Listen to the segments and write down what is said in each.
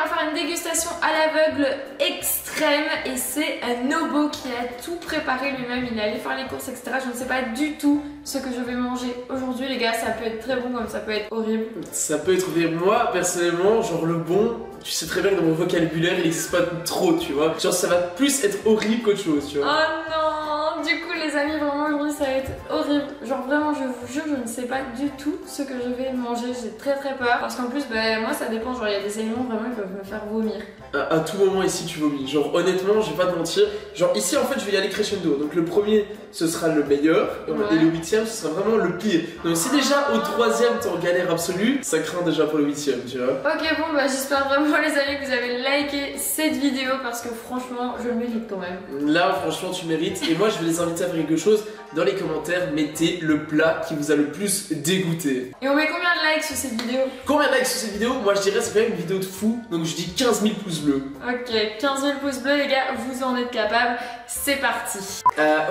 on va faire une dégustation à l'aveugle extrême. Et c'est un Nobo qui a tout préparé lui-même. Il est allé faire les courses, etc. Je ne sais pas du tout ce que je vais manger aujourd'hui, les gars. Ça peut être très bon comme ça peut être horrible. Ça peut être horrible. Moi, personnellement, genre le bon, tu sais très bien que dans mon vocabulaire, il n'existe pas trop, tu vois. Genre ça va plus être horrible qu'autre chose, tu vois. Oh non, du coup les amis, vraiment aujourd'hui ça va être horrible. Genre vraiment, je vous jure, je ne sais pas du tout ce que je vais manger. J'ai très peur. Parce qu'en plus, moi ça dépend. Genre il y a des aliments vraiment qui peuvent me faire vomir. À tout moment ici tu vomis. Genre honnêtement, je vais pas te mentir. Genre ici en fait je vais y aller crescendo. Donc le premier ce sera le meilleur. Ouais. Et le 8ème ce sera vraiment le pire. Donc si déjà au 3ème t'es en galère absolue, ça craint déjà pour le 8ème, tu vois. Ok bon bah j'espère vraiment les amis que vous avez liké cette vidéo. Parce que franchement je le mérite quand même. Là franchement tu mérites. Et moi je vais les inviter à faire quelque chose. Dans les commentaires mettez le plat qui vous a le plus dégoûté. Et on met combien de likes sur cette vidéo? Combien de likes sur cette vidéo? Moi je dirais c'est quand même une vidéo de fou. Donc je dis 15 000 pouces bleus. Ok, 15 000 pouces bleus les gars, vous en êtes capables, c'est parti.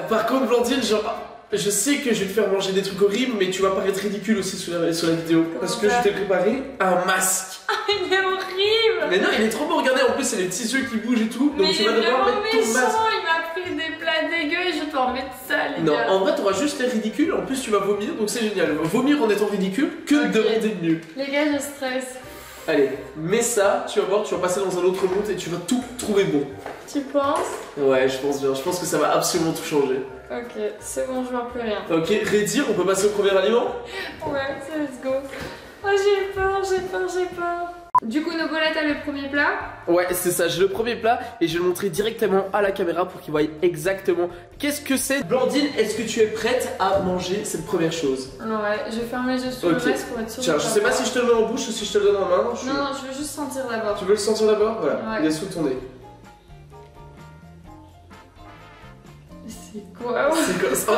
Par contre Blandine, genre je sais que je vais te faire manger des trucs horribles, mais tu vas paraître ridicule aussi sur la vidéo. Parce que je t'ai préparé un masque. Ah il est horrible. Mais non, il est trop beau, regardez, en plus c'est les petits yeux qui bougent et tout. Donc mais tu vas devoir mettre ton masque. Il m'a pris des plats dégueux et je vais en mettre ça les Non, gars. en vrai t'auras juste l'air ridicule, en plus tu vas vomir, donc c'est génial. Vomir en étant ridicule, que demander de mieux. Les gars je stresse. Allez, mets ça, tu vas voir, tu vas passer dans un autre monde et tu vas tout trouver bon. Tu penses? Ouais, je pense bien, je pense que ça va absolument tout changer. Ok, c'est bon, je vois plus rien. Ok, ready, on peut passer au premier aliment? Ouais, let's go. Oh j'ai peur. Du coup Nobola, t'as le premier plat? Ouais, c'est ça, j'ai le premier plat et je vais le montrer directement à la caméra pour qu'ils voient exactement qu'est-ce que c'est. Blandine, est-ce que tu es prête à manger cette première chose? Ouais, je vais fermer les yeux sur le reste pour être sûr. Tiens, je sais pas si je te le mets en bouche ou si je te le donne en main. Non, je veux juste sentir d'abord. Tu veux le sentir d'abord? Voilà, Ouais. il est sous ton nez. C'est quoi?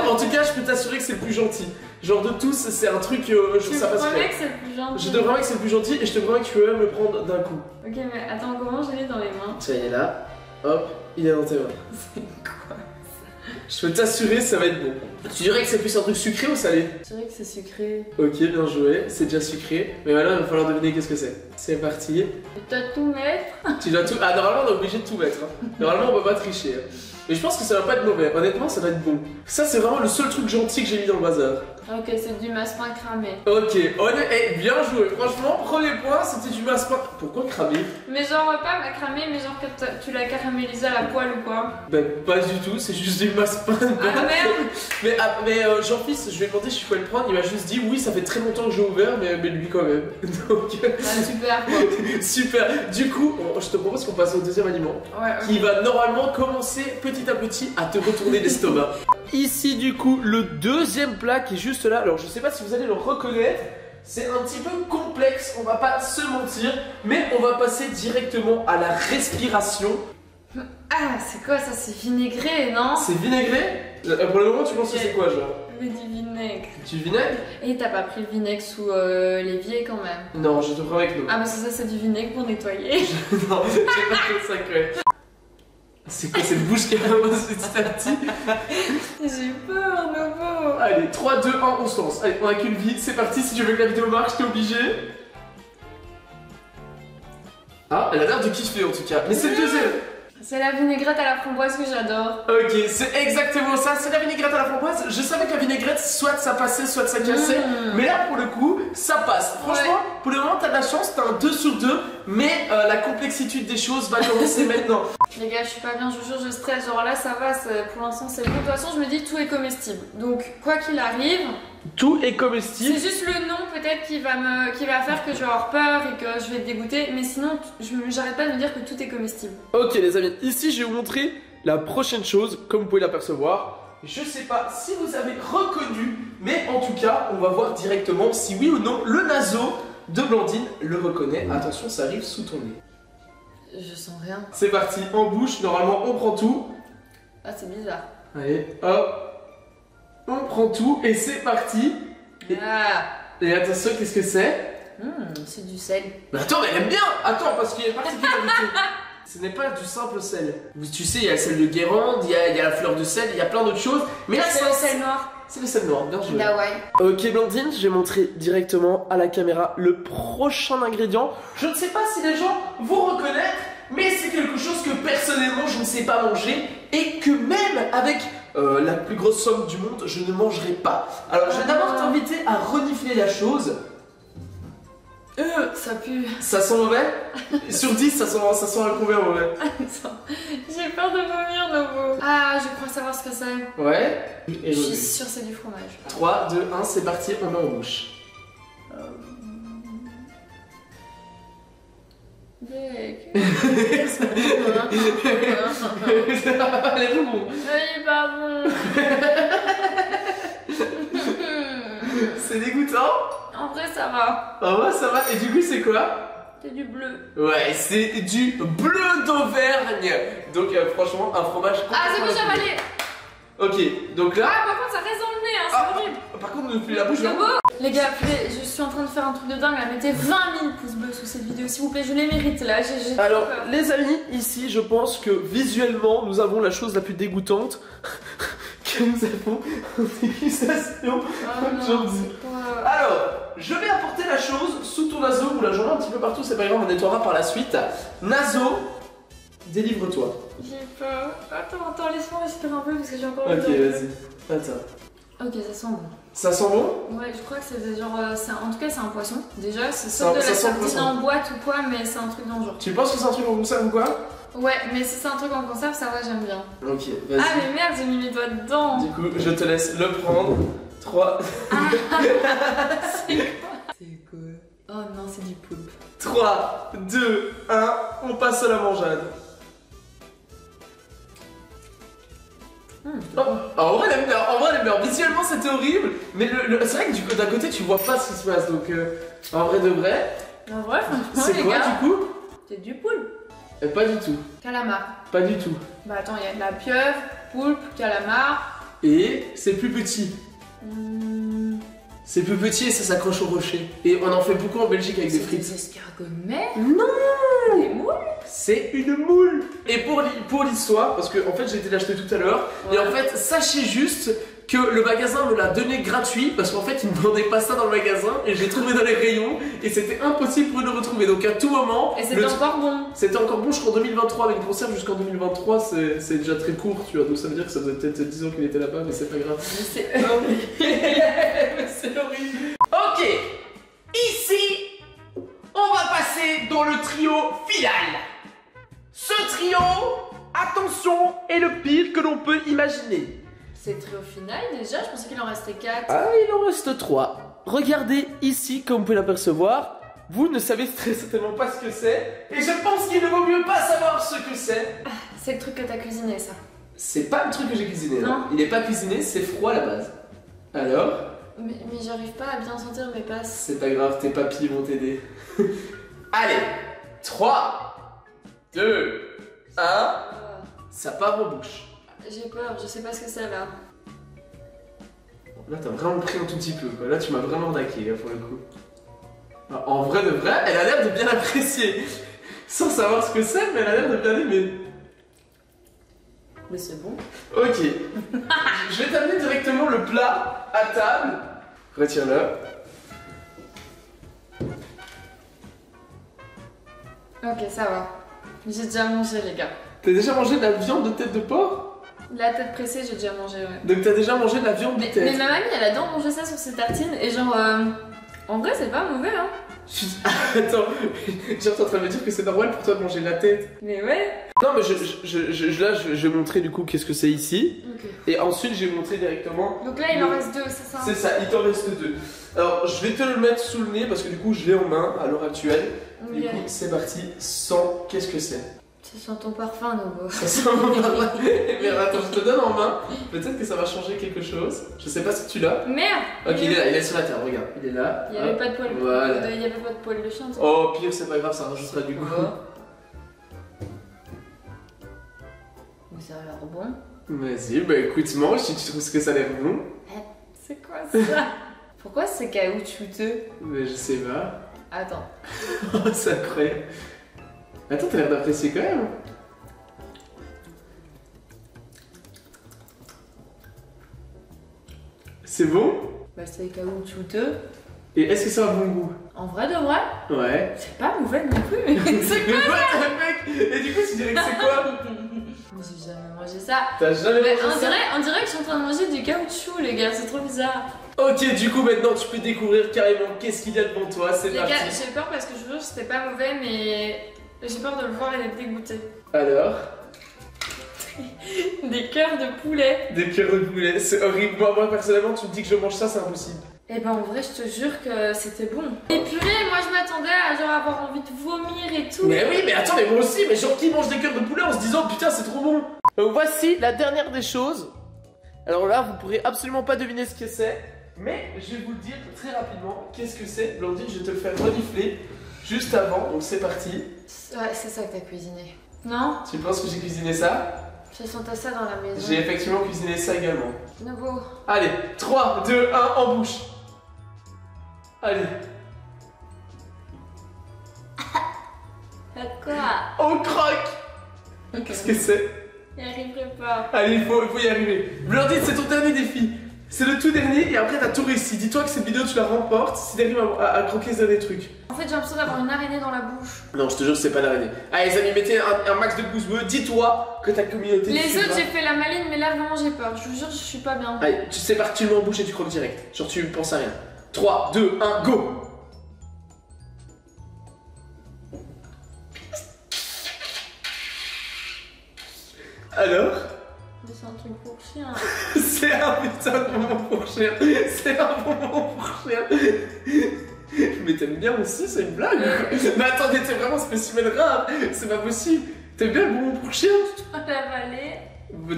En tout cas, je peux t'assurer que c'est le plus gentil. Genre de tous, c'est un truc, ça passe promets bien. que c'est le plus gentil. Je te promets que c'est le plus gentil et je te promets que tu peux même le prendre d'un coup. Ok, mais attends, comment je l'ai dans les mains? Tiens, il est là, hop, il est dans tes mains. C'est quoi? Je peux t'assurer, ça va être bon. Tu dirais que c'est plus un truc sucré ou salé? Je dirais que c'est sucré. Ok, bien joué, c'est déjà sucré. Mais maintenant, il va falloir deviner qu'est-ce que c'est. C'est parti. Tu dois tout mettre. Tu dois tout. Ah, normalement, on est obligé de tout mettre. Hein. Normalement, on peut pas tricher. Hein. Mais je pense que ça va pas être mauvais. Honnêtement, ça va être bon. Ça, c'est vraiment le seul truc gentil que j'ai mis dans le bazar. Ok, c'est du massepain cramé. Ok, bien joué. Franchement, premier point, c'était du massepain. Pourquoi cramé? Mais genre, pas cramé, mais genre que tu l'as caramélisé à la poêle ou quoi? Ben, pas du tout, c'est juste du massepain. Ah merde. Mais Jean-Fils, je lui ai demandé si je pouvais le prendre. Il m'a juste dit oui, ça fait très longtemps que j'ai ouvert, mais lui quand même. Donc. Super quoi. Super. Du coup, je te propose qu'on passe au deuxième aliment. Ouais, Qui va normalement commencer petit à petit à te retourner l'estomac. Ici du coup le deuxième plat qui est juste là. Alors je sais pas si vous allez le reconnaître. C'est un petit peu complexe, on va pas se mentir. Mais on va passer directement à la respiration. Ah, c'est quoi ça? C'est vinaigré, non? C'est vinaigré? Pour le moment tu penses que c'est quoi genre? Mais du vinaigre. Du vinaigre? Et t'as pas pris le vinaigre sous l'évier quand même? Non, je te promets que non. Ah, mais ça c'est du vinaigre pour nettoyer. Non, j'ai pas fait ça que... C'est quoi cette bouche qui avance petit à petit? J'ai peur, Nobo. Allez, 3, 2, 1, on se lance. Allez, on a qu'une vie, c'est parti. Si tu veux que la vidéo marche, t'es obligé. Ah, elle a l'air de kiffer en tout cas. Mais c'est le deuxième. C'est la vinaigrette à la framboise que j'adore. Ok, c'est exactement ça, c'est la vinaigrette à la framboise. Je savais que la vinaigrette, soit ça passait, soit ça cassait. Mais là, pour le coup, ça passe. Franchement, pour le moment, t'as de la chance, t'as un 2 sur 2. Mais la complexité des choses va commencer maintenant. Les gars, je suis pas bien, je vous jure, je stresse. Genre là, ça va, pour l'instant, c'est bon. De toute façon, je me dis tout est comestible. Donc, quoi qu'il arrive, tout est comestible. c'est juste le nom peut-être qui va faire que je vais avoir peur et que je vais être dégoûtée. Mais sinon, j'arrête pas de me dire que tout est comestible. Ok les amis, ici je vais vous montrer la prochaine chose, comme vous pouvez l'apercevoir. Je sais pas si vous avez reconnu, mais en tout cas, on va voir directement si oui ou non le naso de Blandine le reconnaît. Attention, ça arrive sous ton nez. Je sens rien. C'est parti, en bouche, normalement on prend tout. Ah, c'est bizarre. Allez, hop. On prend tout et c'est parti. Et attention, qu'est-ce que c'est? C'est du sel. Mais attends, mais elle aime bien. Attends, parce qu'il y a une particularité. Ce n'est pas du simple sel. Tu sais, il y a le sel de Guérande, il y a la fleur de sel, il y a plein d'autres choses. Mais là, c'est le sel noir. c'est le sel noir, bien joué. Bah ouais. Ok Blandine, je vais montrer directement à la caméra le prochain ingrédient. Je ne sais pas si les gens vont reconnaître, mais c'est quelque chose que personnellement je ne sais pas manger et que même avec la plus grosse somme du monde, je ne mangerai pas. Alors je vais d'abord t'inviter à renifler la chose. Ça pue. Ça sent mauvais? Sur 10, ça sent à combien mauvais? J'ai peur de vomir, Nobo. Ah, je crois savoir ce que c'est. Ouais. Je suis sûre c'est du fromage. 3, 2, 1, c'est parti, on met en bouche. Bec. Elle est bon. Il est pas bon. C'est dégoûtant? En vrai, ça va. Ah ouais, ça va. Et du coup, c'est quoi? C'est du bleu. Ouais, c'est du bleu d'Auvergne. Donc, franchement, un fromage. Ah, c'est bon, j'ai avalé. Ok, donc là. Ah, par contre, ça reste dans le nez, hein, c'est horrible. Par contre, ne plus la bouche. C'est beau. Les gars, je suis en train de faire un truc de dingue. Là. Mettez 20 000 pouces bleus sous cette vidéo, s'il vous plaît. Je les mérite là. Alors, les amis, ici, je pense que visuellement, nous avons la chose la plus dégoûtante que nous avons en dégustation aujourd'hui. Alors, je vais apporter la chose sous ton naso ou la journée un petit peu partout, c'est pas grave, on nettoiera par la suite. Naso, délivre-toi. J'ai peur. Attends, laisse-moi respirer un peu parce que j'ai encore Ok, vas-y. Attends. Ok, ça sent bon. Ça sent bon? Ouais, je crois que c'est genre. En tout cas, c'est un poisson. Déjà, c'est sauf de la sardine en boîte ou quoi, mais c'est un truc dans le genre. Tu penses que c'est un truc en conserve ou quoi? Ouais, mais si c'est un truc en conserve, ça va, j'aime bien. Ok, vas-y. Ah, mais merde, j'ai mis mes doigts dedans. Du coup, je te laisse le prendre. 3. C'est quoi? C'est quoi? Oh non, c'est du poulpe. 3, 2, 1, on passe à la mangeade. Oh, en vrai, elle est bien. Visuellement, c'était horrible, mais c'est vrai que d'un côté, tu vois pas ce qui se passe. Donc, en vrai de vrai. En vrai, franchement, c'est quoi du coup? C'est du poulpe. Pas du tout. Calamar. Pas du tout. Bah attends, il y a de la pieuvre, poulpe, calamar. Et c'est plus petit. C'est plus petit et ça s'accroche au rocher. Et on en fait beaucoup en Belgique avec des frites. C'est des escargots de mer? Non! Des moules? C'est une moule! Et pour l'histoire, parce que en fait j'ai été l'acheter tout à l'heure, et en fait sachez juste que le magasin me l'a donné gratuit parce qu'en fait il ne vendait pas ça dans le magasin et j'ai trouvé dans les rayons et c'était impossible pour eux de le retrouver. Donc à tout moment. Et c'était encore bon. C'était encore bon jusqu'en 2023, mais une conserve jusqu'en 2023 c'est déjà très court, tu vois. Donc ça veut dire que ça doit peut-être 10 ans qu'il était là-bas, mais c'est pas grave. C'est horrible. C'est horrible. Ok, ici on va passer dans le trio final. Ce trio, attention, est le pire que l'on peut imaginer. C'est trio final déjà, je pensais qu'il en restait 4. Ah, il en reste 3. Regardez ici, comme vous pouvez l'apercevoir. Vous ne savez très certainement pas ce que c'est. Et je pense qu'il ne vaut mieux pas savoir ce que c'est. Ah, c'est le truc que t'as cuisiné, ça. C'est pas le truc que j'ai cuisiné, non. Il n'est pas cuisiné, c'est froid à la base. Alors? Mais j'arrive pas à bien sentir mes passes. C'est pas grave, tes papilles vont t'aider. Allez, 3, 2, 1. Ça part en bouche. J'ai peur, je sais pas ce que c'est là. Là, t'as vraiment pris un tout petit peu, quoi. Là, tu m'as vraiment arnaqué, là, pour le coup. Alors, en vrai de vrai, elle a l'air de bien apprécier. Sans savoir ce que c'est, mais elle a l'air de bien aimer. Mais c'est bon. Ok. Je vais t'amener directement le plat à table. Retiens-le. Ok, ça va. J'ai déjà mangé, les gars. T'as déjà mangé de la viande de tête de porc? La tête pressée, j'ai déjà mangé, ouais. Donc t'as déjà mangé de la viande de tête? Mais ma mamie, elle adore manger ça sur ses tartines et genre... En vrai, c'est pas mauvais, hein. Attends, genre t'es en train de me dire que c'est normal pour toi de manger de la tête? Mais ouais. Non mais là je vais montrer du coup qu'est-ce que c'est ici. Ok. Et ensuite je vais montrer directement. Donc là il en reste 2, c'est ça? C'est ça, il t'en reste 2. Alors je vais te le mettre sous le nez parce que du coup je l'ai en main à l'heure actuelle. Ok. Du coup c'est parti, sans qu'est-ce que c'est? Ça sent ton parfum, Nobo. Ça sent mon parfum. Mais attends, je te donne en main. Peut-être que ça va changer quelque chose. Je sais pas si tu l'as. Merde. Ok, il est là, il est sur la terre, regarde. Il est là. Il y avait pas de poil. Voilà. Il y avait pas de poil de chien. Oh pire, c'est pas grave, ça rajoutera du goût. Mais ça a l'air bon. Vas-y, bah écoute, mange si tu trouves que ça a l'air bon. C'est quoi ça? Pourquoi c'est caoutchouteux? Mais je sais pas. Attends. Oh, c'est incroyable. Attends, t'as l'air d'apprécier quand même. C'est bon? Bah c'est caoutchouteux. Et est-ce que ça a bon goût? En vrai de vrai? Ouais. C'est pas mauvais non plus. C'est quoi ça? Mec? Et du coup, tu dirais que c'est quoi? Mais j'ai jamais mangé ça. T'as jamais Mais mangé ça? on dirait que je suis en train de manger du caoutchouc, les gars, c'est trop bizarre. Ok, du coup, maintenant, tu peux découvrir carrément qu'est-ce qu'il y a devant toi. C'est Les parti. gars, j'ai peur parce que je vous jure, c'était pas mauvais, mais j'ai peur de le voir et d'être dégoûtée. Alors? Des cœurs de poulet. Des cœurs de poulet, c'est horrible. Moi, personnellement, tu me dis que je mange ça, c'est impossible. Et ben en vrai, je te jure que c'était bon. Et purée, moi je m'attendais à genre avoir envie de vomir et tout. Mais oui, mais attends, mais moi aussi, mais genre qui mange des cœurs de poulet en se disant putain, c'est trop bon. Donc voici la dernière des choses. Alors là, vous pourrez absolument pas deviner ce que c'est, mais je vais vous le dire très rapidement. Qu'est-ce que c'est? Blandine, je vais te le faire renifler juste avant, donc c'est parti. Ouais, c'est ça que t'as cuisiné. Non? Tu penses que j'ai cuisiné ça? Je sentais ça dans la maison. J'ai effectivement cuisiné ça également. Nouveau. Allez, 3, 2, 1, en bouche. Allez. Quoi? On croque. Qu'est-ce que c'est? J'y arriverai pas. Allez, il faut y arriver. Blandine, c'est ton dernier défi. C'est le tout dernier et après t'as tout réussi. Dis-toi que cette vidéo tu la remportes si t'arrives à croquer ce dernier truc. En fait, j'ai l'impression d'avoir une araignée dans la bouche. Non, je te jure que c'est pas l'araignée. Allez les amis, mettez un max de pouces bleus. Dis-toi que ta communauté... Les autres, j'ai fait la maline, mais là vraiment j'ai peur. Je vous jure, je suis pas bien. Allez, tu sais parti, tu le mets en bouche et tu croques direct. Genre tu penses à rien. 3, 2, 1, go. Alors? Mais c'est un truc pour chien. C'est un putain de moment pour chien. C'est un moment pour chien. Mais t'aimes bien aussi, c'est une blague. Mais attendez, t'es vraiment spécimen rare. C'est pas possible. T'aimes bien le moment pour chien? Je dois l'avaler. Bah,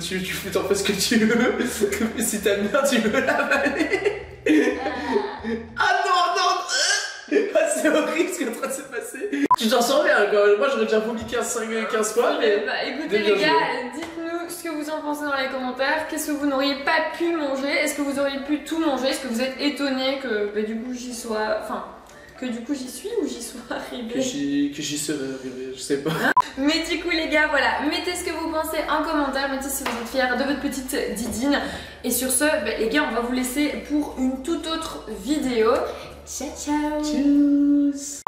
t'en fais ce que tu veux. Si t'aimes bien, tu veux l'avaler. Ah non, non. Ah, c'est horrible ce qui est en train de se passer. Tu t'en sors bien quand même. Moi j'aurais déjà vomi 15 fois. Mais... Bah écoutez les gars, dites-nous ce que vous en pensez dans les commentaires. Qu'est-ce que vous n'auriez pas pu manger? Est-ce que vous auriez pu tout manger? Est-ce que vous êtes étonné que bah, du coup j'y sois... Enfin, que du coup j'y suis ou j'y sois arrivée? Que j'y serais arrivé, je sais pas. Mais du coup les gars, voilà, mettez ce que vous pensez en commentaire, mettez si vous êtes fiers de votre petite Didine. Et sur ce, bah, les gars, on va vous laisser pour une toute autre vidéo. Ciao ciao. Tchuss.